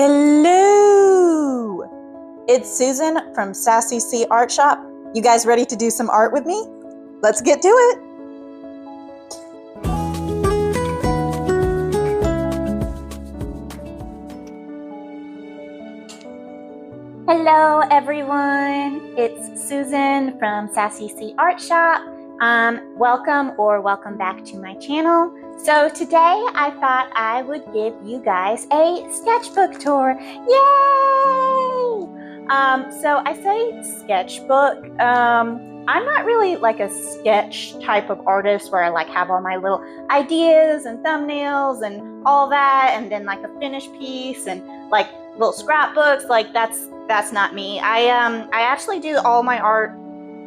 Hello! It's Susan from Sassy C Art Shop. You guys ready to do some art with me? Let's get to it! Hello everyone! It's Susan from Sassy C Art Shop. Welcome back to my channel. So today I thought I would give you guys a sketchbook tour. Yay! So I say sketchbook. I'm not really like a sketch type of artist where I like have all my little ideas and thumbnails and all that, and then like a finished piece and like little scrapbooks. Like that's not me. I actually do all my art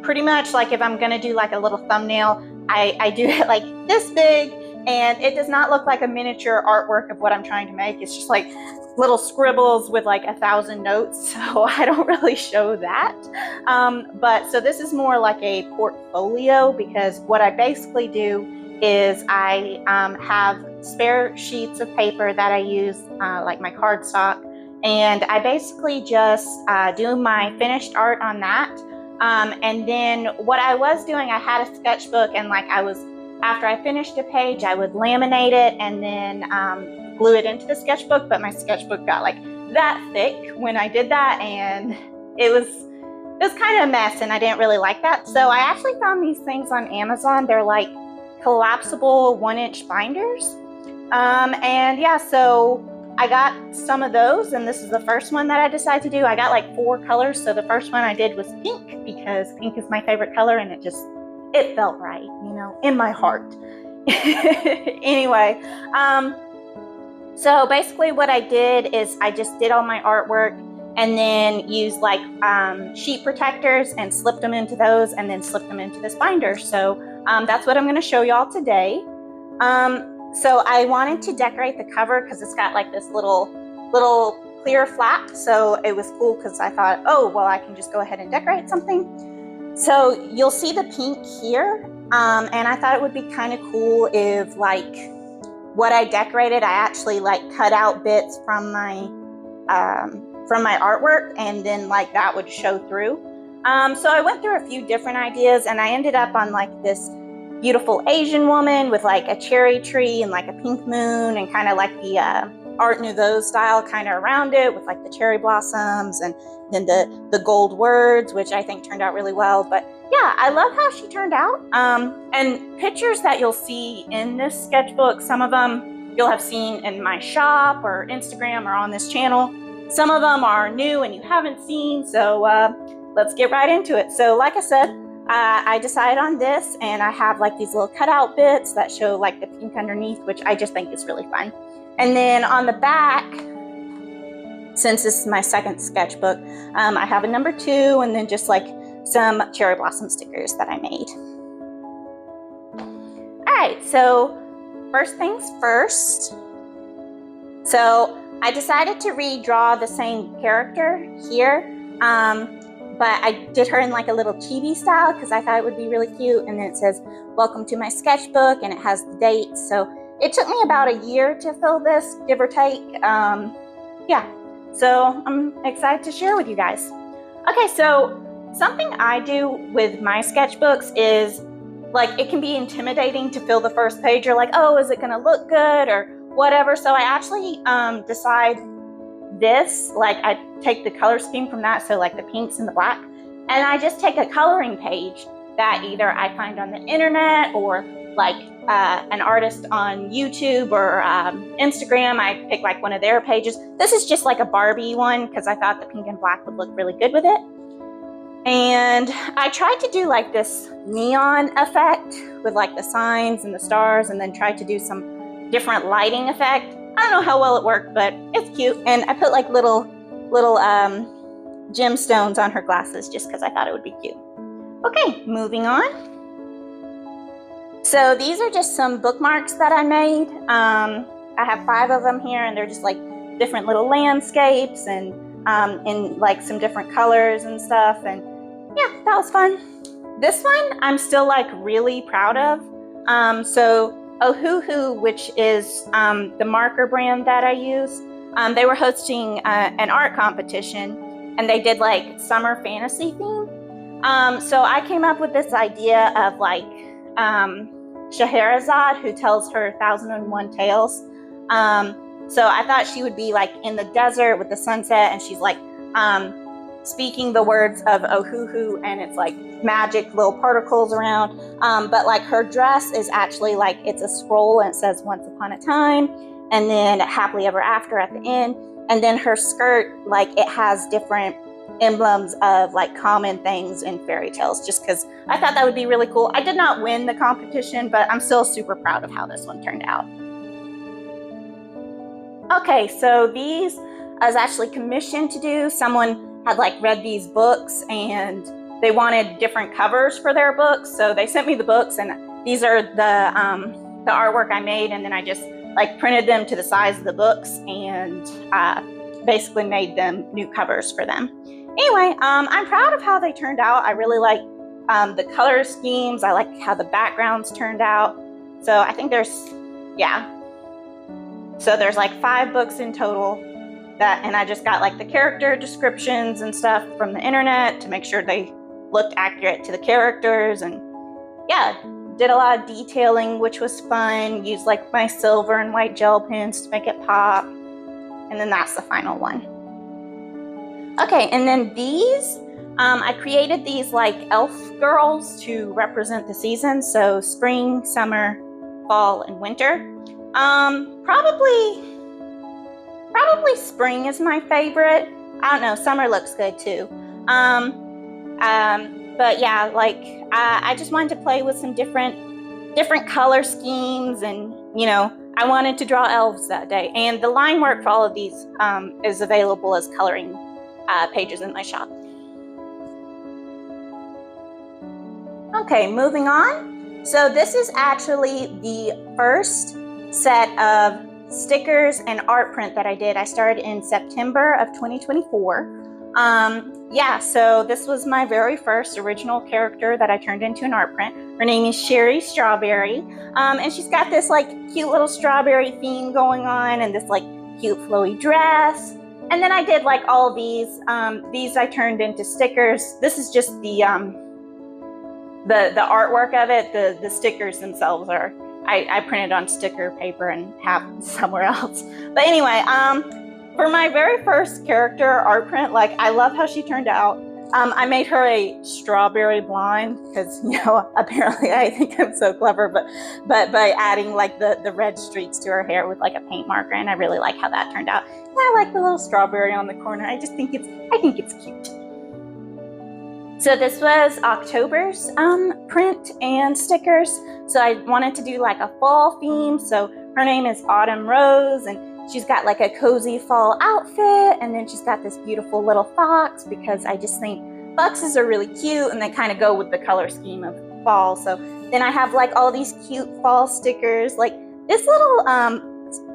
pretty much like if I'm gonna do like a little thumbnail, I do it like this big, and it does not look like a miniature artwork of what I'm trying to make. It's just like little scribbles with like 1,000 notes, so I don't really show that. But so this is more like a portfolio, because what I basically do is I have spare sheets of paper that I use, like my cardstock, and I basically just do my finished art on that. And then what I was doing, I had a sketchbook, and like after I finished a page, I would laminate it and then glue it into the sketchbook, but my sketchbook got like that thick when I did that, and it was kind of a mess, and I didn't really like that. So I actually found these things on Amazon. They're like collapsible 1-inch binders. And yeah, so I got some of those, and this is the first one that I decided to do. I got like 4 colors. So the first one I did was pink, because pink is my favorite color, and it felt right, you know, in my heart. Anyway, so basically what I did is I just did all my artwork and then used like sheet protectors and slipped them into those, and then slipped them into this binder. So that's what I'm going to show y'all today. So I wanted to decorate the cover because it's got like this little clear flap. So it was cool because I thought, oh, well, I can just go ahead and decorate something. So you'll see the pink here. And I thought it would be kind of cool if like what I decorated, I actually like cut out bits from my artwork, and then like that would show through. So I went through a few different ideas, and I ended up on like this beautiful Asian woman with like a cherry tree and like a pink moon, and kind of like the Art Nouveau style kind of around it with like the cherry blossoms, and then the gold words, which I think turned out really well. But yeah, I love how she turned out. And pictures that you'll see in this sketchbook, some of them you'll have seen in my shop or Instagram or on this channel. Some of them are new and you haven't seen, so let's get right into it. So like I said, I decided on this, and I have like these little cutout bits that show like the pink underneath, which I just think is really fun. And then on the back, since this is my second sketchbook, I have a number 2, and then just like some cherry blossom stickers that I made. All right, so first things first. So I decided to redraw the same character here. But I did her in like a little chibi style because I thought it would be really cute. And then it says, "Welcome to my sketchbook," and it has the date. So it took me about a year to fill this, give or take. Yeah, so I'm excited to share with you guys. Okay, so something I do with my sketchbooks is like it can be intimidating to fill the first page. You're like, oh, is it gonna look good or whatever? So I actually decide this, like I take the color scheme from that, so like the pinks and the black, and I just take a coloring page that either I find on the internet or like an artist on YouTube or Instagram. I pick like one of their pages. This is just like a Barbie one because I thought the pink and black would look really good with it. And I tried to do like this neon effect with like the signs and the stars, and then tried to do some different lighting effect. I don't know how well it worked, but it's cute. And I put like little gemstones on her glasses just because I thought it would be cute. Okay, moving on. So these are just some bookmarks that I made. I have 5 of them here, and they're just like different little landscapes and in like some different colors and stuff. And yeah, that was fun. This one I'm still like really proud of. So Ohuhu, which is the marker brand that I use, they were hosting an art competition, and they did like summer fantasy theme. So I came up with this idea of like Scheherazade, who tells her 1001 tales. So I thought she would be like in the desert with the sunset, and she's like speaking the words of Ohuhu, and it's like magic little particles around. But like her dress is actually like, it's a scroll, and it says once upon a time, and then happily ever after at the end. And then her skirt, like it has different emblems of like common things in fairy tales, just because I thought that would be really cool. I did not win the competition, but I'm still super proud of how this one turned out. Okay, so these I was actually commissioned to do. Someone had like read these books and they wanted different covers for their books, so they sent me the books, and these are the artwork I made, and then I just like printed them to the size of the books and basically made them new covers for them. Anyway, I'm proud of how they turned out. I really like the color schemes. I like how the backgrounds turned out. So I think so there's like 5 books in total, and I just got like the character descriptions and stuff from the internet to make sure they looked accurate to the characters, and yeah, did a lot of detailing, which was fun. Used like my silver and white gel pens to make it pop, and then that's the final one. Okay, and then these, I created these like elf girls to represent the seasons, so spring, summer, fall, and winter. Probably spring is my favorite. I don't know, summer looks good too. But yeah, like I just wanted to play with some different color schemes, and you know, I wanted to draw elves that day. And the line work for all of these is available as coloring pages in my shop. Okay, moving on. So this is actually the first set of stickers and art print that I did. I started in September of 2024. Yeah, so this was my very first original character that I turned into an art print. Her name is Sherry Strawberry, and she's got this like cute little strawberry theme going on, and this like cute flowy dress. And then I did like all of these. These I turned into stickers. This is just the artwork of it. The stickers themselves are I printed on sticker paper and have somewhere else. But anyway, for my very first character art print, like I love how she turned out. I made her a strawberry blonde because, you know, apparently I think I'm so clever, but by adding like the red streaks to her hair with like a paint marker, and I really like how that turned out. And I like the little strawberry on the corner. I think it's cute. So this was October's print and stickers. So I wanted to do like a fall theme. So her name is Autumn Rose, and she's got like a cozy fall outfit, and then she's got this beautiful little fox, because I just think foxes are really cute and they kind of go with the color scheme of fall. So then I have like all these cute fall stickers. Like this little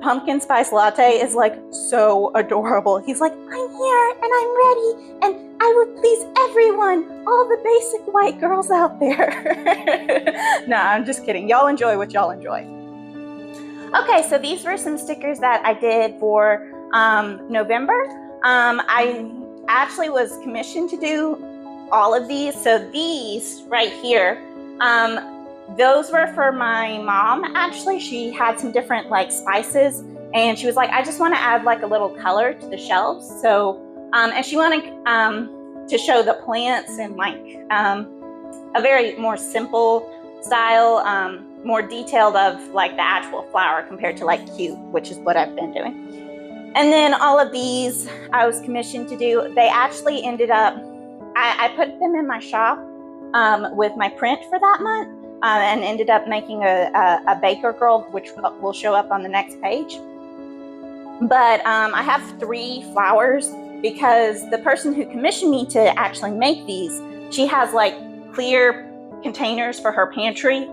pumpkin spice latte is like so adorable. He's like, I'm here and I'm ready and I would please everyone, all the basic white girls out there. No, I'm just kidding. Y'all enjoy what y'all enjoy. Okay, so these were some stickers that I did for November. I actually was commissioned to do all of these. So these right here, those were for my mom. Actually, she had some different like spices, and she was like, I just want to add like a little color to the shelves. So, and she wanted to show the plants in like a very more simple style, more detailed of like the actual flower compared to like cute, which is what I've been doing. And then all of these I was commissioned to do. They actually ended up, I put them in my shop with my print for that month, and ended up making a baker girl, which will show up on the next page. But I have 3 flowers because the person who commissioned me to actually make these, she has like clear containers for her pantry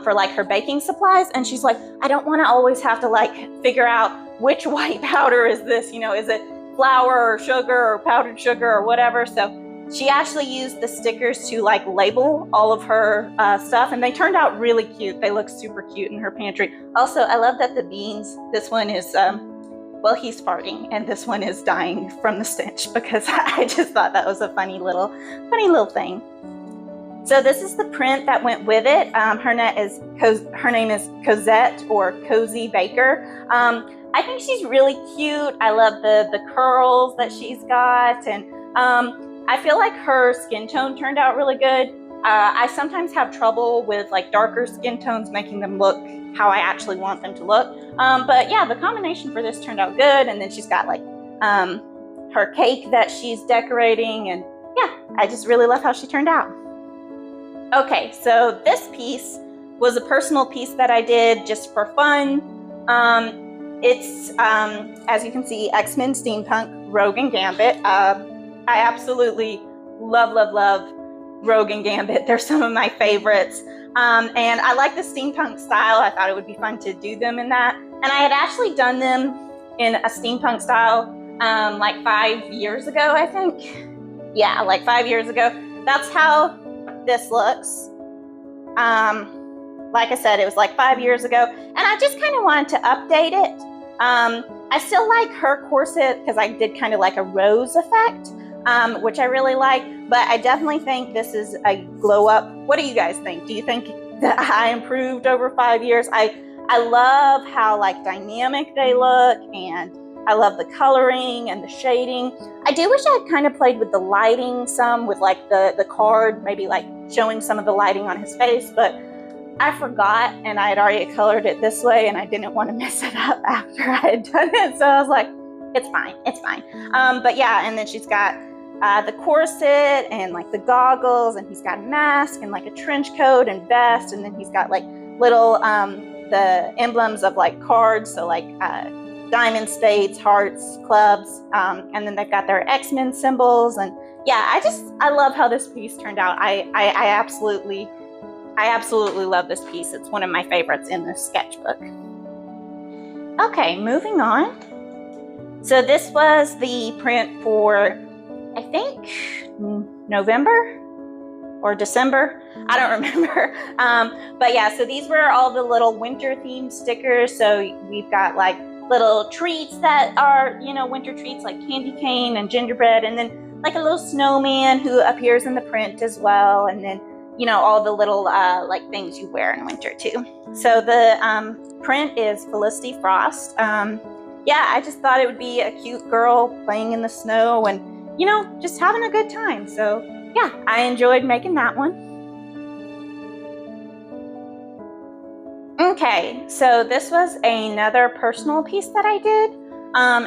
for like her baking supplies, and she's like, I don't want to always have to like figure out which white powder is this, you know, is it flour or sugar or powdered sugar or whatever. So she actually used the stickers to like label all of her stuff, and they turned out really cute. They look super cute in her pantry. Also, I love that the beans, this one is well, he's farting, and this one is dying from the stench because I just thought that was a funny little thing. So this is the print that went with it. Her name is Cosette or Cozy Baker. I think she's really cute. I love the curls that she's got, and I feel like her skin tone turned out really good. I sometimes have trouble with like darker skin tones making them look how I actually want them to look. But yeah, the combination for this turned out good. And then she's got like her cake that she's decorating, and yeah, I just really love how she turned out. Okay, so this piece was a personal piece that I did just for fun. It's, as you can see, X-Men Steampunk Rogue and Gambit. I absolutely love Rogue and Gambit. They're some of my favorites. And I like the steampunk style. I thought it would be fun to do them in that. And I had actually done them in a steampunk style like 5 years ago, I think. Yeah, like 5 years ago. That's how this looks. Like I said, it was like 5 years ago, and I just kind of wanted to update it. I still like her corset because I did kind of like a rose effect, which I really like, but I definitely think this is a glow up. What do you guys think? Do you think that I improved over 5 years? I love how like dynamic they look, and I love the coloring and the shading. I do wish I had kind of played with the lighting some, with like the card, maybe like showing some of the lighting on his face, but I forgot, and I had already colored it this way, and I didn't want to mess it up after I had done it. So I was like, it's fine, it's fine. But yeah, and then she's got the corset and like the goggles, and he's got a mask and like a trench coat and vest, and then he's got like little the emblems of like cards, so like diamond, spades, hearts, clubs, and then they've got their X-Men symbols. And yeah, I love how this piece turned out. I absolutely love this piece. It's one of my favorites in this sketchbook. Okay, moving on. So this was the print for, I think, November or December. I don't remember. But yeah, so these were all the little winter themed stickers. So we've got like little treats that are, you know, winter treats like candy cane and gingerbread, and then like a little snowman who appears in the print as well, and then, you know, all the little like things you wear in winter too. So the print is Felicity Frost. Yeah, I just thought it would be a cute girl playing in the snow and, you know, just having a good time. So yeah, I enjoyed making that one. Okay, so this was another personal piece that I did.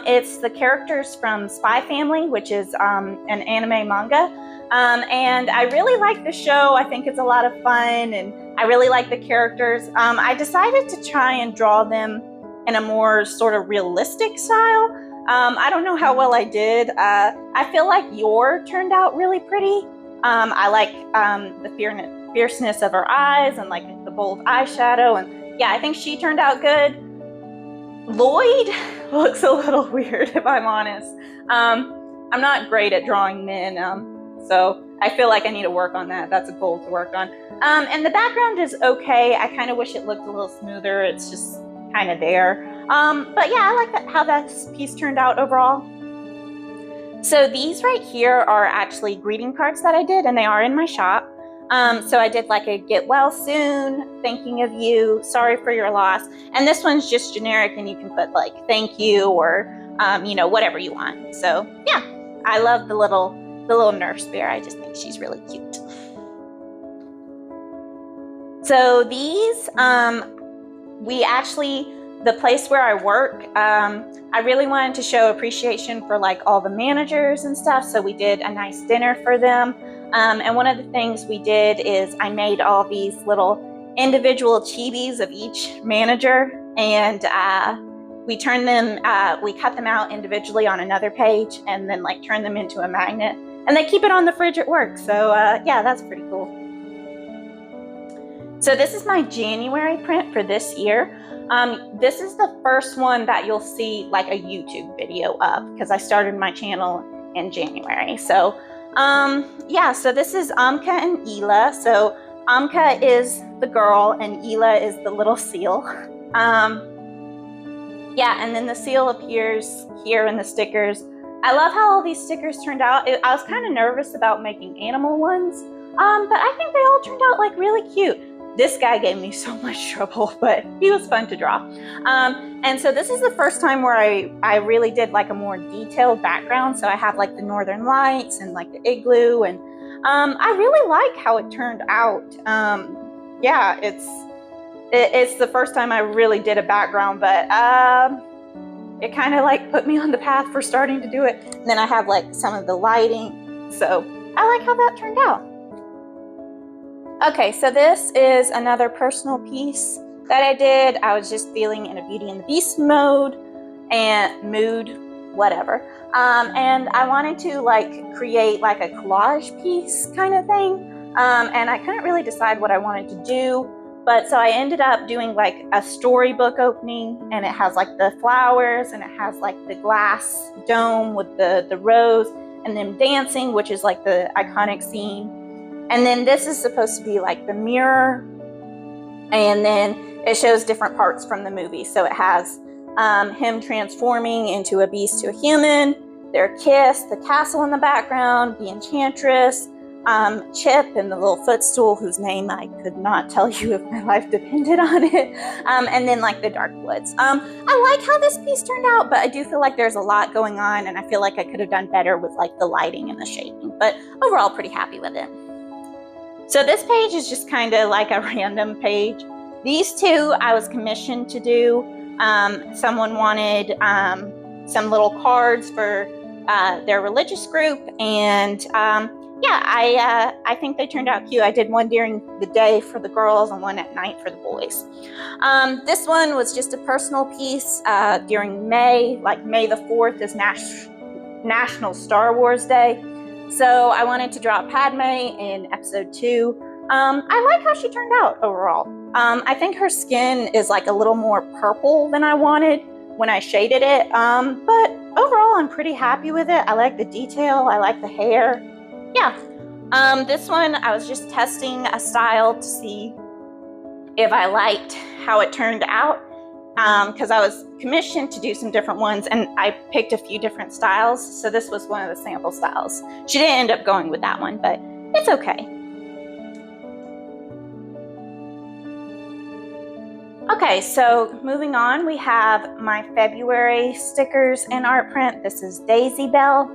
It's the characters from Spy Family, which is an anime manga. And I really like the show. I think it's a lot of fun, and I really like the characters. I decided to try and draw them in a more sort of realistic style. I don't know how well I did. I feel like your turned out really pretty. I like the fierceness of her eyes and like the bold eyeshadow, and yeah, I think she turned out good. Lloyd looks a little weird, if I'm honest. I'm not great at drawing men, so I feel like I need to work on that. That's a goal to work on. And the background is okay. I kind of wish it looked a little smoother. It's just kind of there. But yeah, I like how that piece turned out overall. So these right here are actually greeting cards that I did, and they are in my shop. So I did like a get well soon, thinking of you, sorry for your loss. And this one's just generic, and you can put like thank you or, you know, whatever you want. So yeah, I love the little nurse bear. I just think she's really cute. So these, the place where I work, I really wanted to show appreciation for like all the managers and stuff. So we did a nice dinner for them. And one of the things we did is I made all these little individual chibis of each manager, and we turned them, we cut them out individually on another page, and then like turn them into a magnet, and they keep it on the fridge at work. So yeah, that's pretty cool. So this is my January print for this year. This is the first one that you'll see like a YouTube video of, because I started my channel in January. So yeah, so this is Amka and Ela. So Amka is the girl and Ela is the little seal. Yeah, and then the seal appears here in the stickers. I love how all these stickers turned out. I was kind of nervous about making animal ones, but I think they all turned out like really cute. This guy gave me so much trouble, but he was fun to draw. And so this is the first time where I really did like a more detailed background. So I have like the northern lights and like the igloo, and I really like how it turned out. Yeah, it's the first time I really did a background, but it kind of like put me on the path for starting to do it. And then I have like some of the lighting, so I like how that turned out. Okay, so this is another personal piece that I did. I was just feeling in a Beauty and the Beast mode and mood, whatever. And I wanted to like create like a collage piece kind of thing. And I couldn't really decide what I wanted to do. But so I ended up doing like a storybook opening, and it has like the flowers, and it has like the glass dome with the rose, and them dancing, which is like the iconic scene. And then this is supposed to be like the mirror, and then it shows different parts from the movie. So it has him transforming into a beast to a human, their kiss, the castle in the background, the enchantress, Chip and the little footstool whose name I could not tell you if my life depended on it, and then like the dark woods. I like how this piece turned out, but I do feel like there's a lot going on, and I feel like I could have done better with like the lighting and the shading, but overall pretty happy with it. So this page is just kind of like a random page. These two I was commissioned to do. Someone wanted some little cards for their religious group, and yeah, I think they turned out cute. I did one during the day for the girls and one at night for the boys. This one was just a personal piece during May, like May the 4th is National Star Wars Day. So I wanted to draw Padme in episode 2. I like how she turned out overall. I think her skin is like a little more purple than I wanted when I shaded it. But overall, I'm pretty happy with it. I like the detail. I like the hair. Yeah. This one, I was just testing a style to see if I liked how it turned out, because I was commissioned to do some different ones, and I picked a few different styles. So this was one of the sample styles. She didn't end up going with that one, but it's okay. Okay, so moving on, we have my February stickers and art print. This is Daisy Bell.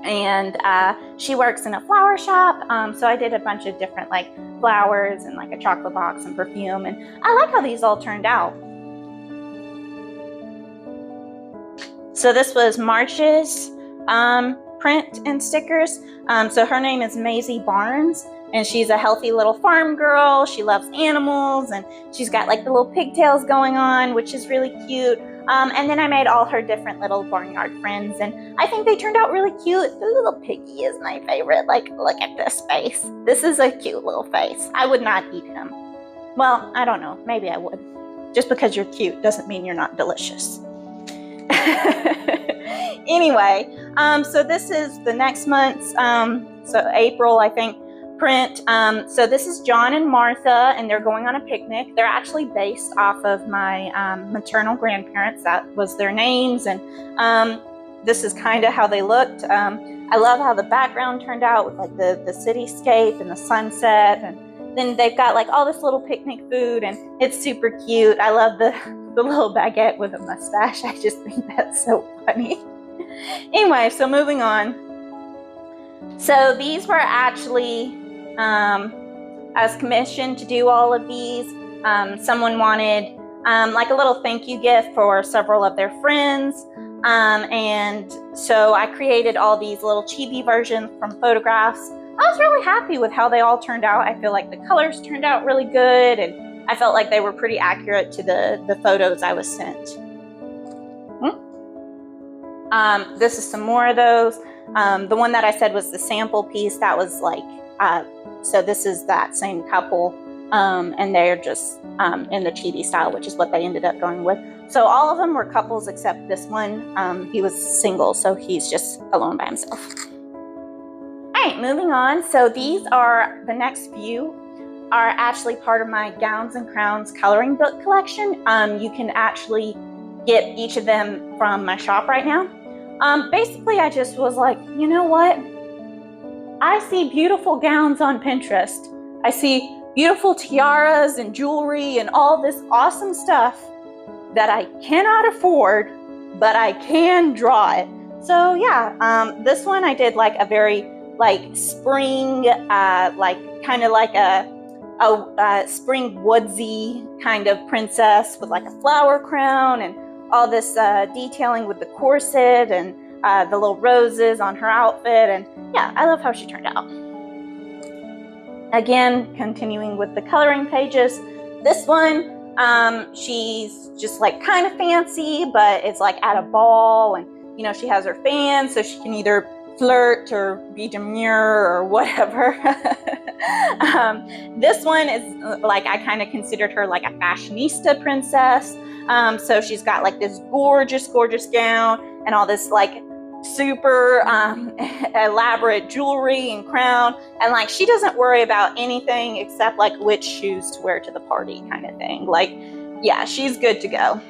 And she works in a flower shop, so I did a bunch of different like flowers and like a chocolate box and perfume, and I like how these all turned out. So this was March's print and stickers. So her name is Maisie Barnes, and she's a healthy little farm girl. She loves animals, and she's got like the little pigtails going on, which is really cute. And then I made all her different little barnyard friends, and I think they turned out really cute. The little piggy is my favorite. Like, look at this face. This is a cute little face. I would not eat him. Well, I don't know. Maybe I would. Just because you're cute doesn't mean you're not delicious. Anyway, so this is the next month's, so April, I think, print. So this is John and Martha, and they're going on a picnic. They're actually based off of my maternal grandparents. That was their names, and this is kind of how they looked. I love how the background turned out with like the cityscape and the sunset, and then they've got like all this little picnic food, and it's super cute. I love the little baguette with a mustache. I just think that's so funny. Anyway, so moving on. So these were actually, I was commissioned to do all of these. Someone wanted like a little thank you gift for several of their friends. And so I created all these little chibi versions from photographs. I was really happy with how they all turned out. I feel like the colors turned out really good, and I felt like they were pretty accurate to the photos I was sent. This is some more of those. The one that I said was the sample piece, that was like, so this is that same couple, and they're just in the chibi style, which is what they ended up going with. So all of them were couples except this one. He was single, so he's just alone by himself. All right, moving on. So these are, the next few are actually part of my Gowns and Crowns coloring book collection. You can actually get each of them from my shop right now. Basically, I just was like, you know what? I see beautiful gowns on Pinterest. I see beautiful tiaras and jewelry and all this awesome stuff that I cannot afford, but I can draw it. So yeah, this one I did like a very like spring, like kind of like a spring woodsy kind of princess with like a flower crown and all this detailing with the corset and the little roses on her outfit. And yeah, I love how she turned out. Again, continuing with the coloring pages. This one, she's just like kind of fancy, but it's like at a ball, and you know, she has her fans, so she can either flirt or be demure or whatever. This one is like, I kind of considered her like a fashionista princess. So she's got like this gorgeous gown and all this like super elaborate jewelry and crown, and like she doesn't worry about anything except like which shoes to wear to the party kind of thing. Like, yeah, she's good to go.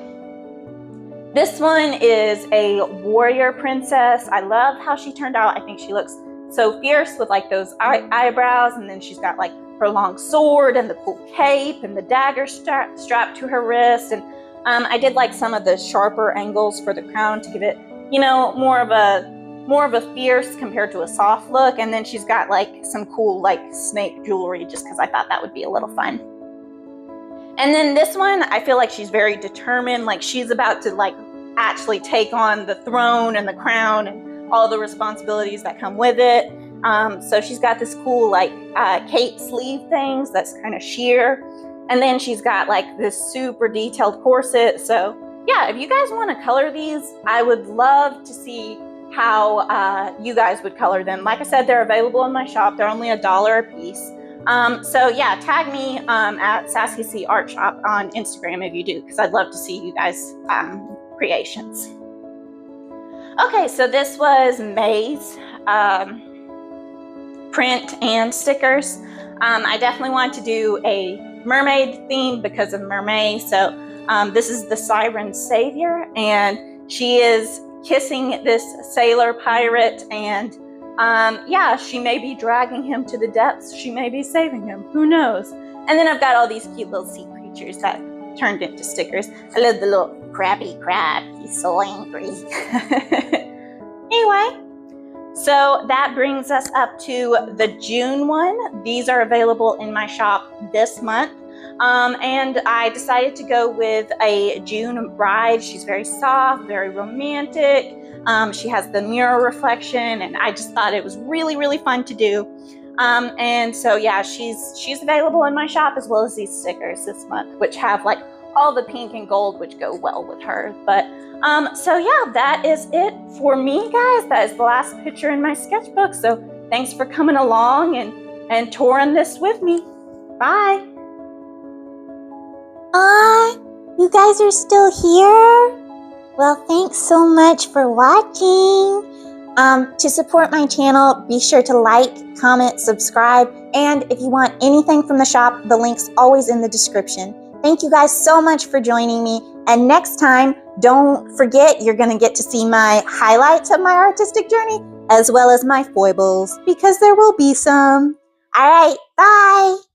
This one is a warrior princess. I love how she turned out. I think she looks so fierce with like those eyebrows, and then she's got like her long sword and the cool cape and the dagger strapped to her wrist. And I did like some of the sharper angles for the crown to give it, you know, more of a fierce compared to a soft look. And then she's got like some cool like snake jewelry just because I thought that would be a little fun. And then this one, I feel like she's very determined, like she's about to like actually take on the throne and the crown and all the responsibilities that come with it. So she's got this cool like cape sleeve things that's kind of sheer. And then she's got like this super detailed corset. So yeah, if you guys want to color these, I would love to see how you guys would color them. Like I said, they're available in my shop. They're only $1 a piece. So yeah, tag me at Sassy C Art Shop on Instagram if you do, because I'd love to see you guys' creations. Okay, so this was May's print and stickers. I definitely want to do a mermaid theme because of mermaid. So this is the Siren Savior, and she is kissing this sailor pirate, and yeah, she may be dragging him to the depths. She may be saving him. Who knows? And then I've got all these cute little sea creatures that turned into stickers. I love the little crabby crab. He's so angry. Anyway, so that brings us up to the June one. These are available in my shop this month. And I decided to go with a June bride. She's very soft, very romantic. She has the mirror reflection, and I just thought it was really, really fun to do. And so yeah, she's available in my shop, as well as these stickers this month, which have like all the pink and gold, which go well with her. But so yeah, that is it for me, guys. That is the last picture in my sketchbook. So thanks for coming along and touring this with me. Bye. You guys are still here? Well, thanks so much for watching. To support my channel, be sure to like, comment, subscribe, and if you want anything from the shop, the link's always in the description. Thank you guys so much for joining me, and next time, don't forget you're going to get to see my highlights of my artistic journey, as well as my foibles, because there will be some. All right, bye!